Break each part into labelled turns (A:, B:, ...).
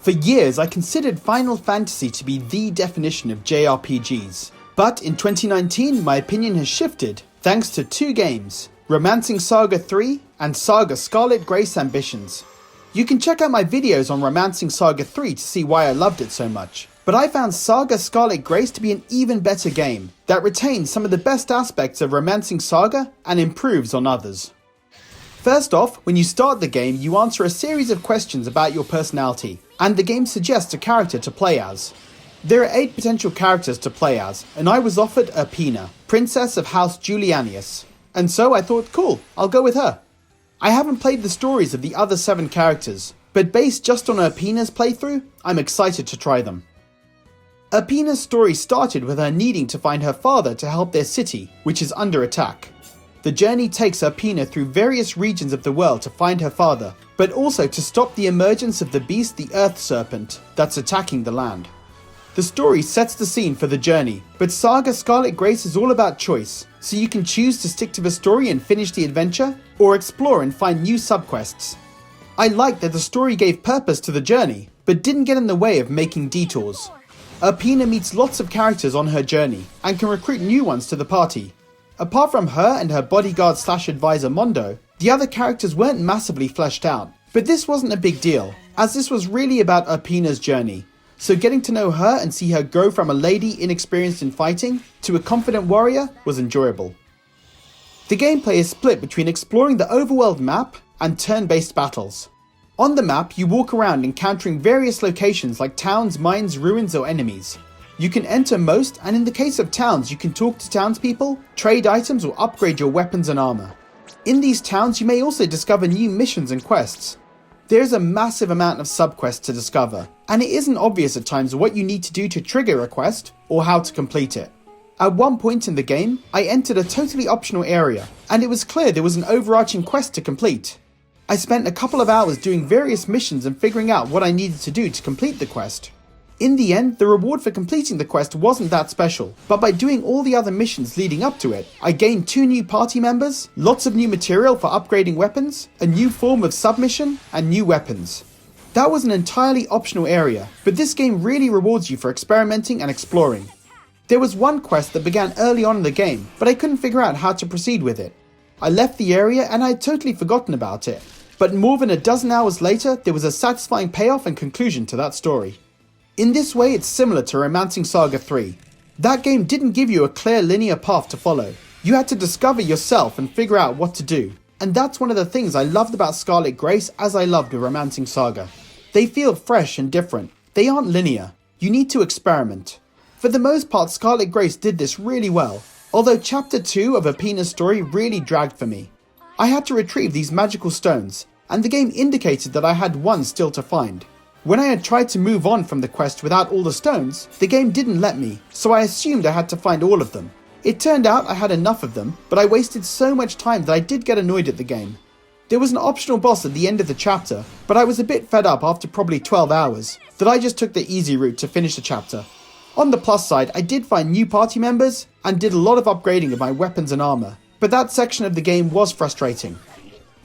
A: For years, I considered Final Fantasy to be the definition of JRPGs. But in 2019, my opinion has shifted thanks to two games, Romancing Saga 3 and SaGa Scarlet Grace Ambitions. You can check out my videos on Romancing Saga 3 to see why I loved it so much. But I found SaGa Scarlet Grace to be an even better game that retains some of the best aspects of Romancing Saga and improves on others. First off, when you start the game, you answer a series of questions about your personality, and the game suggests a character to play as. There are 8 potential characters to play as, and I was offered Erpina, Princess of House Julianius. And so I thought, cool, I'll go with her. I haven't played the stories of the other 7 characters, but based just on Erpina's playthrough, I'm excited to try them. Erpina's story started with her needing to find her father to help their city, which is under attack. The journey takes Erpina through various regions of the world to find her father, but also to stop the emergence of the beast the Earth Serpent that's attacking the land. The story sets the scene for the journey, but SaGa Scarlet Grace is all about choice, so you can choose to stick to the story and finish the adventure, or explore and find new subquests. I like that the story gave purpose to the journey, but didn't get in the way of making detours. Erpina meets lots of characters on her journey, and can recruit new ones to the party. Apart from her and her bodyguard/advisor Mondo, the other characters weren't massively fleshed out, but this wasn't a big deal, as this was really about Erpina's journey, so getting to know her and see her grow from a lady inexperienced in fighting to a confident warrior was enjoyable. The gameplay is split between exploring the overworld map and turn-based battles. On the map, you walk around encountering various locations like towns, mines, ruins, or enemies. You can enter most, and in the case of towns, you can talk to townspeople, trade items, or upgrade your weapons and armor. In these towns, you may also discover new missions and quests. There is a massive amount of subquests to discover, and it isn't obvious at times what you need to do to trigger a quest, or how to complete it. At one point in the game, I entered a totally optional area, and it was clear there was an overarching quest to complete. I spent a couple of hours doing various missions and figuring out what I needed to do to complete the quest. In the end, the reward for completing the quest wasn't that special, but by doing all the other missions leading up to it, I gained 2 new party members, lots of new material for upgrading weapons, a new form of submission, and new weapons. That was an entirely optional area, but this game really rewards you for experimenting and exploring. There was one quest that began early on in the game, but I couldn't figure out how to proceed with it. I left the area and I had totally forgotten about it, but more than a dozen hours later, there was a satisfying payoff and conclusion to that story. In this way, it's similar to Romancing Saga 3. That game didn't give you a clear linear path to follow. You had to discover yourself and figure out what to do. And that's one of the things I loved about Scarlet Grace as I loved with Romancing Saga. They feel fresh and different. They aren't linear. You need to experiment. For the most part, Scarlet Grace did this really well, although Chapter 2 of Erpina's story really dragged for me. I had to retrieve these magical stones, and the game indicated that I had one still to find. When I had tried to move on from the quest without all the stones, the game didn't let me, so I assumed I had to find all of them. It turned out I had enough of them, but I wasted so much time that I did get annoyed at the game. There was an optional boss at the end of the chapter, but I was a bit fed up after probably 12 hours, that I just took the easy route to finish the chapter. On the plus side, I did find new party members, and did a lot of upgrading of my weapons and armor, but that section of the game was frustrating.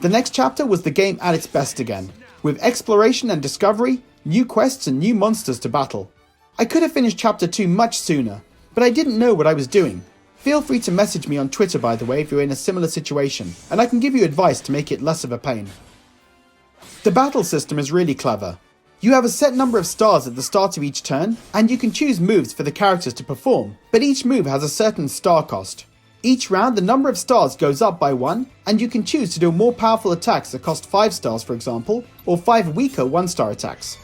A: The next chapter was the game at its best again, with exploration and discovery, new quests and new monsters to battle. I could have finished chapter 2 much sooner, but I didn't know what I was doing. Feel free to message me on Twitter by the way if you're in a similar situation, and I can give you advice to make it less of a pain. The battle system is really clever. You have a set number of stars at the start of each turn, and you can choose moves for the characters to perform, but each move has a certain star cost. Each round, the number of stars goes up by 1, and you can choose to do more powerful attacks that cost 5 stars, for example, or 5 weaker 1-star attacks.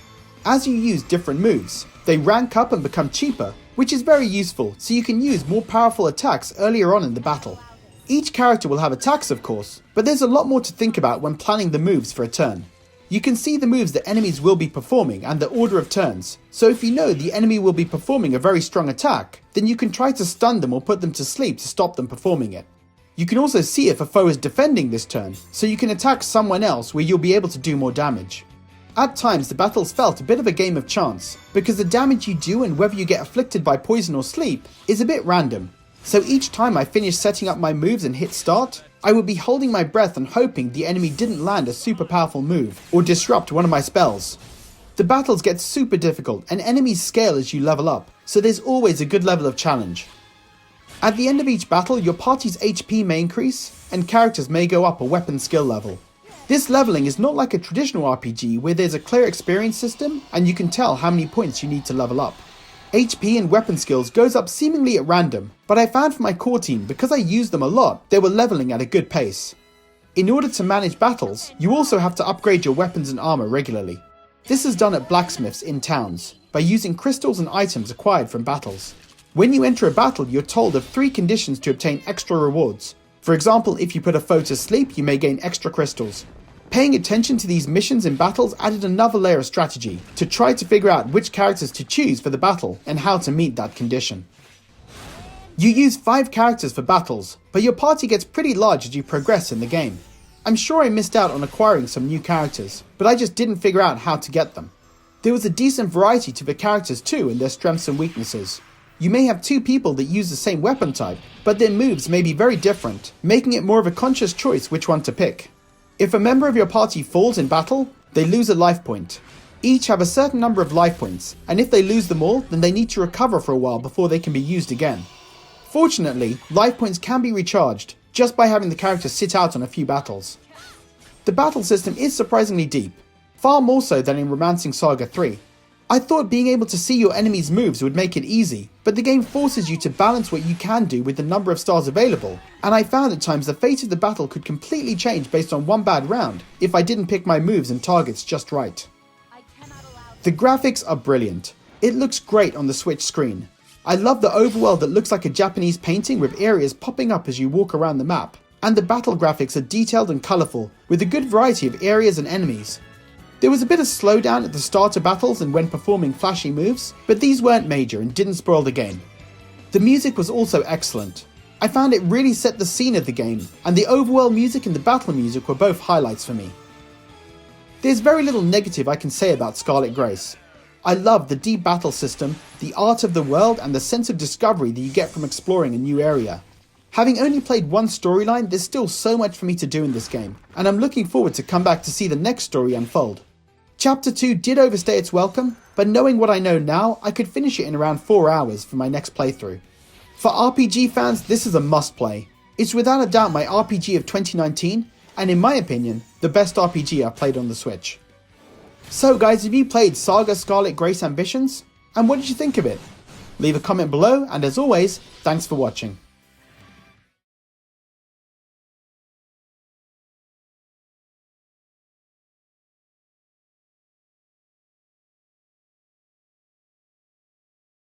A: As you use different moves, they rank up and become cheaper, which is very useful, so you can use more powerful attacks earlier on in the battle. Each character will have attacks, of course, but there's a lot more to think about when planning the moves for a turn. You can see the moves that enemies will be performing and the order of turns, so if you know the enemy will be performing a very strong attack, then you can try to stun them or put them to sleep to stop them performing it. You can also see if a foe is defending this turn, so you can attack someone else where you'll be able to do more damage. At times the battles felt a bit of a game of chance, because the damage you do and whether you get afflicted by poison or sleep is a bit random. So each time I finished setting up my moves and hit start, I would be holding my breath and hoping the enemy didn't land a super powerful move or disrupt one of my spells. The battles get super difficult and enemies scale as you level up, so there's always a good level of challenge. At the end of each battle, your party's HP may increase, and characters may go up a weapon skill level. This leveling is not like a traditional RPG where there's a clear experience system and you can tell how many points you need to level up. HP and weapon skills goes up seemingly at random, but I found for my core team, because I used them a lot, they were leveling at a good pace. In order to manage battles, you also have to upgrade your weapons and armor regularly. This is done at blacksmiths in towns, by using crystals and items acquired from battles. When you enter a battle, you're told of 3 conditions to obtain extra rewards. For example, if you put a foe to sleep, you may gain extra crystals. Paying attention to these missions in battles added another layer of strategy, to try to figure out which characters to choose for the battle and how to meet that condition. You use 5 characters for battles, but your party gets pretty large as you progress in the game. I'm sure I missed out on acquiring some new characters, but I just didn't figure out how to get them. There was a decent variety to the characters too in their strengths and weaknesses. You may have 2 people that use the same weapon type, but their moves may be very different, making it more of a conscious choice which one to pick. If a member of your party falls in battle, they lose a life point. Each have a certain number of life points, and if they lose them all, then they need to recover for a while before they can be used again. Fortunately, life points can be recharged, just by having the character sit out on a few battles. The battle system is surprisingly deep, far more so than in Romancing Saga 3. I thought being able to see your enemy's moves would make it easy, but the game forces you to balance what you can do with the number of stars available, and I found at times the fate of the battle could completely change based on one bad round if I didn't pick my moves and targets just right. The graphics are brilliant. It looks great on the Switch screen. I love the overworld that looks like a Japanese painting with areas popping up as you walk around the map, and the battle graphics are detailed and colourful with a good variety of areas and enemies. There was a bit of slowdown at the start of battles and when performing flashy moves, but these weren't major and didn't spoil the game. The music was also excellent. I found it really set the scene of the game, and the overworld music and the battle music were both highlights for me. There's very little negative I can say about Scarlet Grace. I love the deep battle system, the art of the world, and the sense of discovery that you get from exploring a new area. Having only played one storyline, there's still so much for me to do in this game, and I'm looking forward to come back to see the next story unfold. Chapter 2 did overstay its welcome, but knowing what I know now, I could finish it in around 4 hours for my next playthrough. For RPG fans, this is a must play. It's without a doubt my RPG of 2019, and in my opinion, the best RPG I've played on the Switch. So guys, have you played SaGa Scarlet Grace Ambitions? And what did you think of it? Leave a comment below, and as always, thanks for watching.